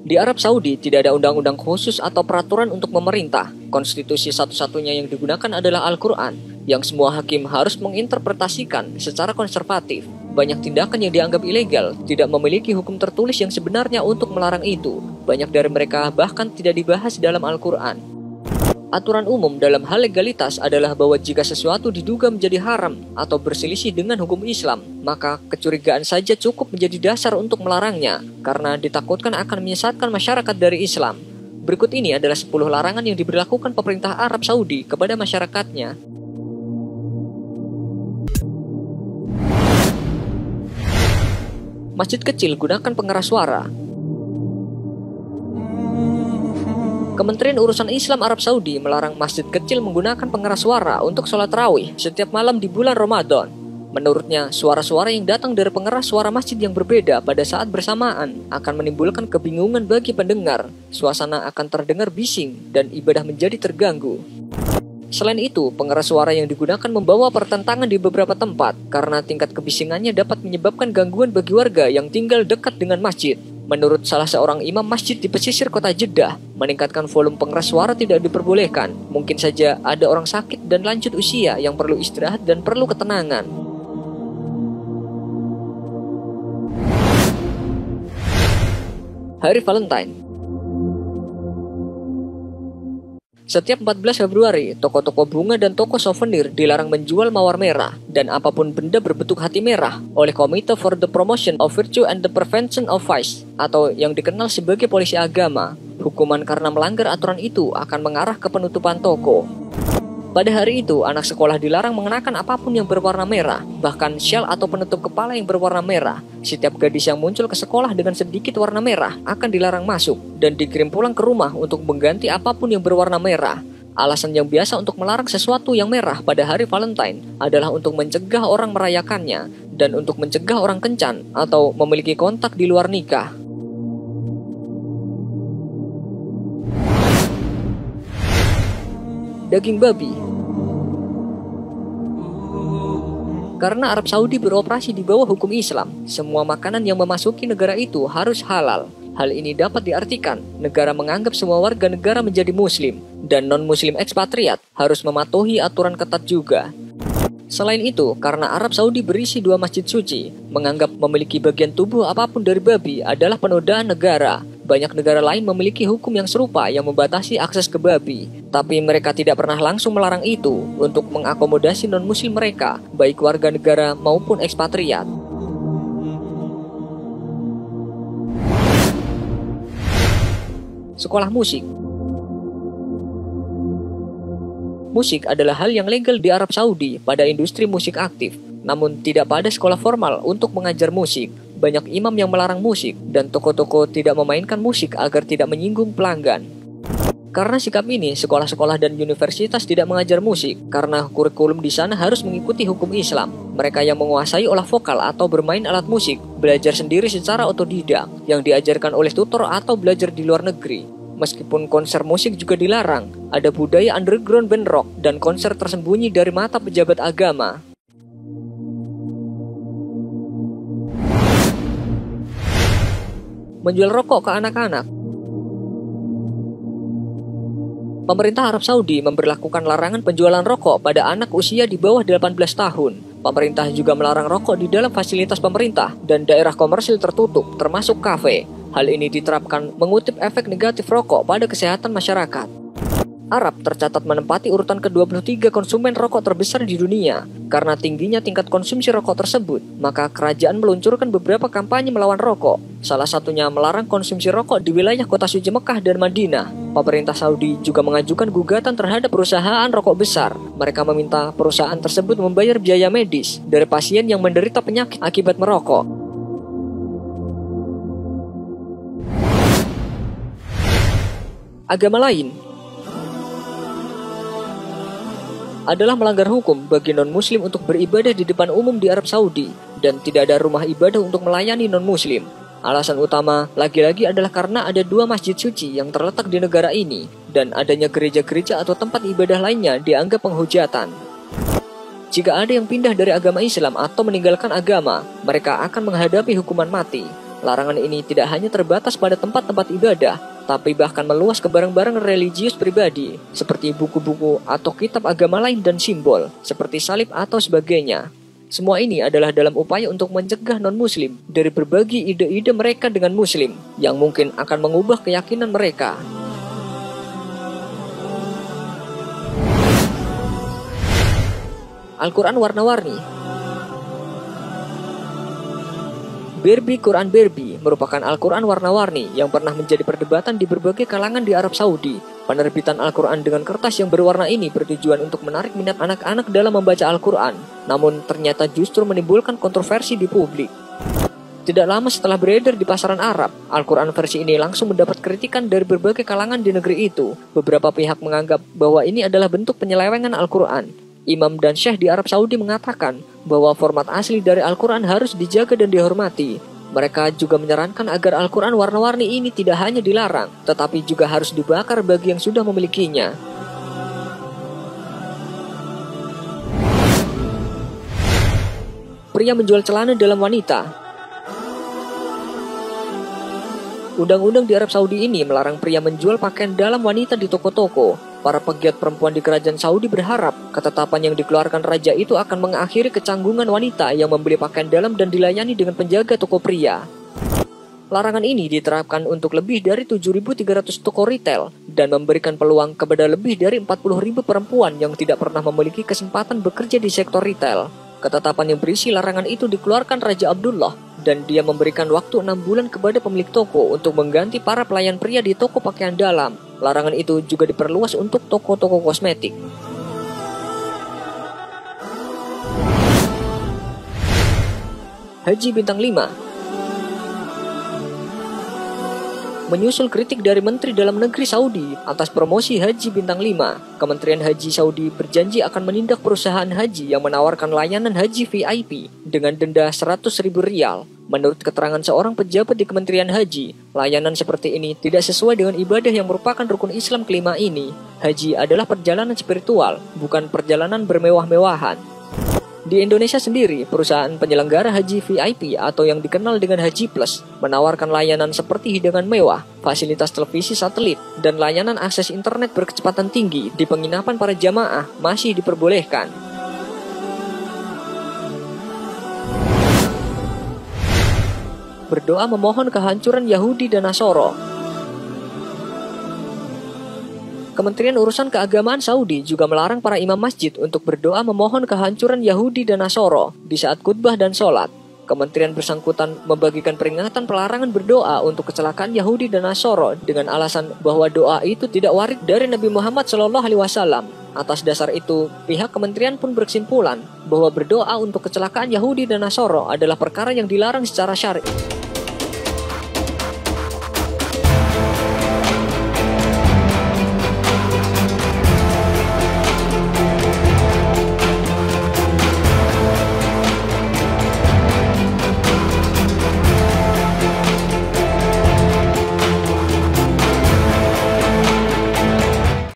Di Arab Saudi tidak ada undang-undang khusus atau peraturan untuk memerintah. Konstitusi satu-satunya yang digunakan adalah Al-Quran, yang semua hakim harus menginterpretasikan secara konservatif. Banyak tindakan yang dianggap ilegal tidak memiliki hukum tertulis yang sebenarnya untuk melarang itu. Banyak dari mereka bahkan tidak dibahas dalam Al-Quran. Aturan umum dalam hal legalitas adalah bahwa jika sesuatu diduga menjadi haram atau berselisih dengan hukum Islam, maka kecurigaan saja cukup menjadi dasar untuk melarangnya, karena ditakutkan akan menyesatkan masyarakat dari Islam. Berikut ini adalah 10 larangan yang diberlakukan pemerintah Arab Saudi kepada masyarakatnya. Masjid kecil gunakan pengeras suara. Kementerian Urusan Islam Arab Saudi melarang masjid kecil menggunakan pengeras suara untuk sholat tarawih setiap malam di bulan Ramadan. Menurutnya, suara-suara yang datang dari pengeras suara masjid yang berbeda pada saat bersamaan akan menimbulkan kebingungan bagi pendengar. Suasana akan terdengar bising dan ibadah menjadi terganggu. Selain itu, pengeras suara yang digunakan membawa pertentangan di beberapa tempat karena tingkat kebisingannya dapat menyebabkan gangguan bagi warga yang tinggal dekat dengan masjid. Menurut salah seorang imam masjid di pesisir kota Jeddah, meningkatkan volume pengeras suara tidak diperbolehkan. Mungkin saja ada orang sakit dan lanjut usia yang perlu istirahat dan perlu ketenangan. Hari Valentine. Setiap 14 Februari, toko-toko bunga dan toko souvenir dilarang menjual mawar merah dan apapun benda berbentuk hati merah oleh Komite for the Promotion of Virtue and the Prevention of Vice atau yang dikenal sebagai polisi agama. Hukuman karena melanggar aturan itu akan mengarah ke penutupan toko. Pada hari itu, anak sekolah dilarang mengenakan apapun yang berwarna merah, bahkan syal atau penutup kepala yang berwarna merah. Setiap gadis yang muncul ke sekolah dengan sedikit warna merah akan dilarang masuk dan dikirim pulang ke rumah untuk mengganti apapun yang berwarna merah. Alasan yang biasa untuk melarang sesuatu yang merah pada hari Valentine adalah untuk mencegah orang merayakannya dan untuk mencegah orang kencan atau memiliki kontak di luar nikah. Daging babi. Karena Arab Saudi beroperasi di bawah hukum Islam, semua makanan yang memasuki negara itu harus halal. Hal ini dapat diartikan negara menganggap semua warga negara menjadi muslim dan non-muslim ekspatriat harus mematuhi aturan ketat juga. Selain itu, karena Arab Saudi berisi 2 masjid suci, menganggap memiliki bagian tubuh apapun dari babi adalah penodaan negara. Banyak negara lain memiliki hukum yang serupa yang membatasi akses ke babi, tapi mereka tidak pernah langsung melarang itu untuk mengakomodasi non-muslim mereka, baik warga negara maupun ekspatriat. Sekolah musik. Musik adalah hal yang legal di Arab Saudi pada industri musik aktif, namun tidak pada sekolah formal untuk mengajar musik. Banyak imam yang melarang musik dan toko-toko tidak memainkan musik agar tidak menyinggung pelanggan. Karena sikap ini, sekolah-sekolah dan universitas tidak mengajar musik karena kurikulum di sana harus mengikuti hukum Islam. Mereka yang menguasai olah vokal atau bermain alat musik belajar sendiri secara otodidak yang diajarkan oleh tutor atau belajar di luar negeri. Meskipun konser musik juga dilarang, ada budaya underground band rock dan konser tersembunyi dari mata pejabat agama. Menjual rokok ke anak-anak. Pemerintah Arab Saudi memberlakukan larangan penjualan rokok pada anak usia di bawah 18 tahun. Pemerintah juga melarang rokok di dalam fasilitas pemerintah dan daerah komersil tertutup, termasuk kafe. Hal ini diterapkan mengutip efek negatif rokok pada kesehatan masyarakat. Arab tercatat menempati urutan ke-23 konsumen rokok terbesar di dunia. Karena tingginya tingkat konsumsi rokok tersebut, maka kerajaan meluncurkan beberapa kampanye melawan rokok. Salah satunya melarang konsumsi rokok di wilayah kota suci Mekah dan Madinah. Pemerintah Saudi juga mengajukan gugatan terhadap perusahaan rokok besar. Mereka meminta perusahaan tersebut membayar biaya medis dari pasien yang menderita penyakit akibat merokok. Agama lain adalah melanggar hukum bagi non-muslim untuk beribadah di depan umum di Arab Saudi dan tidak ada rumah ibadah untuk melayani non-muslim. Alasan utama lagi-lagi adalah karena ada 2 masjid suci yang terletak di negara ini dan adanya gereja-gereja atau tempat ibadah lainnya dianggap penghujatan. Jika ada yang pindah dari agama Islam atau meninggalkan agama, mereka akan menghadapi hukuman mati. Larangan ini tidak hanya terbatas pada tempat-tempat ibadah, tapi bahkan meluas ke barang-barang religius pribadi, seperti buku-buku atau kitab agama lain dan simbol, seperti salib atau sebagainya. Semua ini adalah dalam upaya untuk mencegah non-muslim dari berbagi ide-ide mereka dengan muslim, yang mungkin akan mengubah keyakinan mereka. Al-Quran warna-warni. Berbi Quran Berbi merupakan Al-Quran warna-warni yang pernah menjadi perdebatan di berbagai kalangan di Arab Saudi. Penerbitan Al-Quran dengan kertas yang berwarna ini bertujuan untuk menarik minat anak-anak dalam membaca Al-Quran, namun ternyata justru menimbulkan kontroversi di publik. Tidak lama setelah beredar di pasaran Arab, Al-Quran versi ini langsung mendapat kritikan dari berbagai kalangan di negeri itu. Beberapa pihak menganggap bahwa ini adalah bentuk penyelewengan Al-Quran. Imam dan Syekh di Arab Saudi mengatakan bahwa format asli dari Al-Quran harus dijaga dan dihormati. Mereka juga menyarankan agar Al-Quran warna-warni ini tidak hanya dilarang, tetapi juga harus dibakar bagi yang sudah memilikinya. Pria menjual celana dalam wanita. Undang-undang di Arab Saudi ini melarang pria menjual pakaian dalam wanita di toko-toko. Para pegiat perempuan di kerajaan Saudi berharap ketetapan yang dikeluarkan raja itu akan mengakhiri kecanggungan wanita yang membeli pakaian dalam dan dilayani dengan penjaga toko pria. Larangan ini diterapkan untuk lebih dari 7.300 toko retail dan memberikan peluang kepada lebih dari 40.000 perempuan yang tidak pernah memiliki kesempatan bekerja di sektor retail. Ketetapan yang berisi larangan itu dikeluarkan Raja Abdullah dan dia memberikan waktu 6 bulan kepada pemilik toko untuk mengganti para pelayan pria di toko pakaian dalam. Larangan itu juga diperluas untuk toko-toko kosmetik. Haji Bintang 5. Menyusul kritik dari Menteri Dalam Negeri Saudi atas promosi Haji Bintang 5, Kementerian Haji Saudi berjanji akan menindak perusahaan haji yang menawarkan layanan haji VIP dengan denda 100.000 rial. Menurut keterangan seorang pejabat di Kementerian Haji, layanan seperti ini tidak sesuai dengan ibadah yang merupakan rukun Islam kelima ini. Haji adalah perjalanan spiritual, bukan perjalanan bermewah-mewahan. Di Indonesia sendiri, perusahaan penyelenggara haji VIP atau yang dikenal dengan Haji Plus menawarkan layanan seperti hidangan mewah, fasilitas televisi satelit, dan layanan akses internet berkecepatan tinggi di penginapan para jamaah masih diperbolehkan. Berdoa memohon kehancuran Yahudi dan Nasoro. Kementerian Urusan Keagamaan Saudi juga melarang para imam masjid untuk berdoa memohon kehancuran Yahudi dan Nasoro di saat khutbah dan sholat. Kementerian bersangkutan membagikan peringatan pelarangan berdoa untuk kecelakaan Yahudi dan Nasoro dengan alasan bahwa doa itu tidak warid dari Nabi Muhammad SAW. Atas dasar itu, pihak kementerian pun berkesimpulan bahwa berdoa untuk kecelakaan Yahudi dan Nasoro adalah perkara yang dilarang secara syar'i.